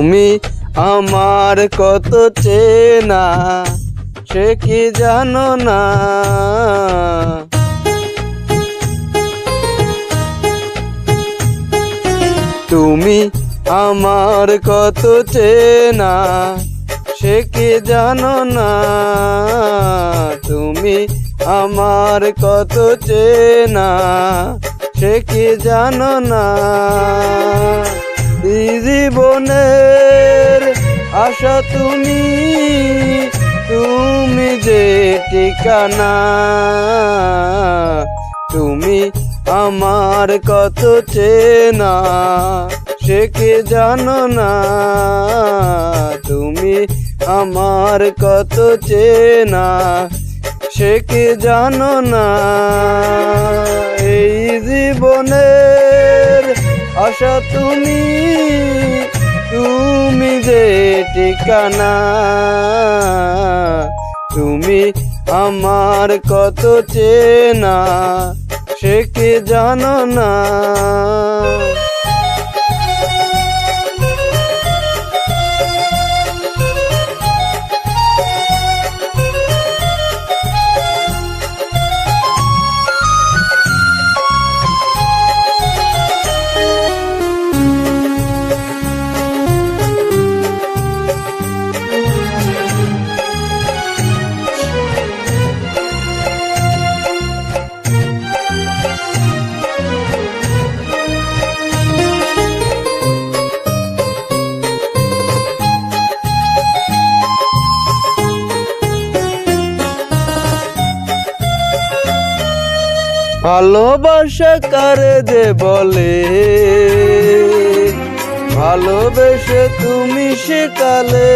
তুমি আমার কত চেনা সে কি জানো না। তুমি আমার কত চেনা সে কি জানো না। তুমি আমার কত চেনা সে কি জানো না। জীবনের আশা তুমি, তুমি যে ঠিকানা। তুমি আমার কত চেনা সে কি জানো না। তুমি আমার কত চেনা সে কি জানো না। এই জীবনের আশা তুমি, তুমি যে ঠিকানা। তুমি আমার কত চেনা সে কি জানো না। ভালোবাসা কারে যে বলে, ভালোবেসে তুমি সেকালে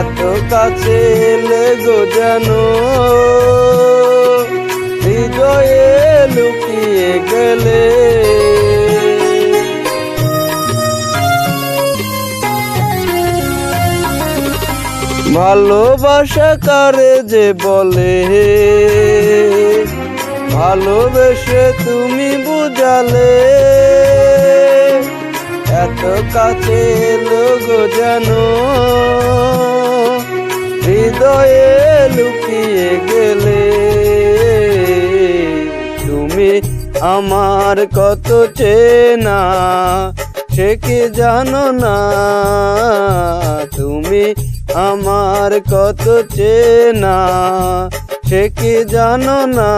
এত কাছে এলে গো জানো, হৃদয়ে লুকিয়ে গেলে। ভালোবাসা কারে যে বলে, ভালোবেসে তুমি বুঝালে এত কাছে এলো গো জানো, হৃদয়ে লুকিয়ে গেলে। তুমি আমার কত চেনা সে কি জানো না। তুমি আমার কত চেনা সে কি জানো না।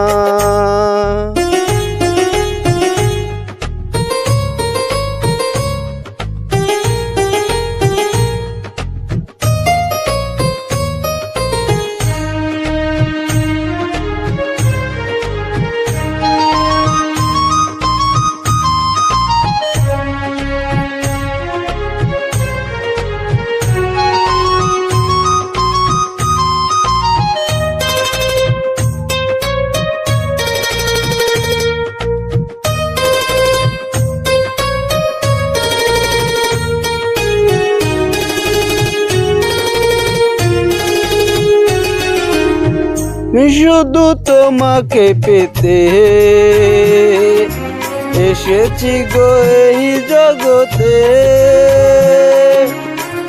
শুধু তোমাকে পেতে এসেছি গো এই জগতে,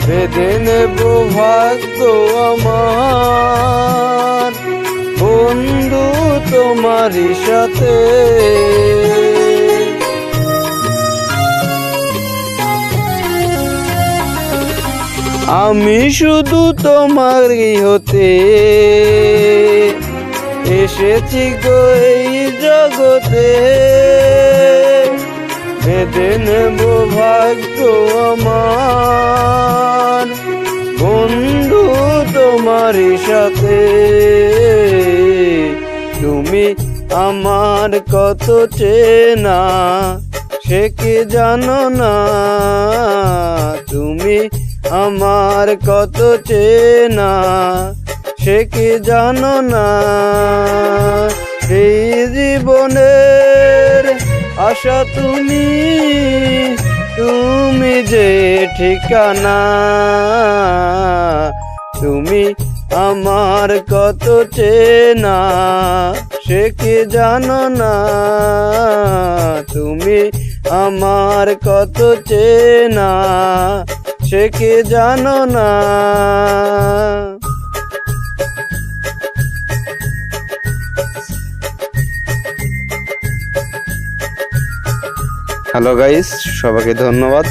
বেঁধে নেব ভাগ্য আমার বন্ধু তোমারই সাথে। আমি শুধু তোমারই হতে এসেছি গো এই জগতে, বেঁধে নেব ভাগ্য আমার বন্ধু তোমারই সাথে। তুমি আমার কত চেনা সে কি জানো না। তুমি আমার কত চেনা সে কি জানো না। এই জীবনের আশা তুমি, তুমি যে ঠিকানা। তুমি আমার কত চেনা সে কি জানো না। তুমি আমার কত চেনা সে কি জানো না। হ্যালো গাইস, সবাইকে ধন্যবাদ।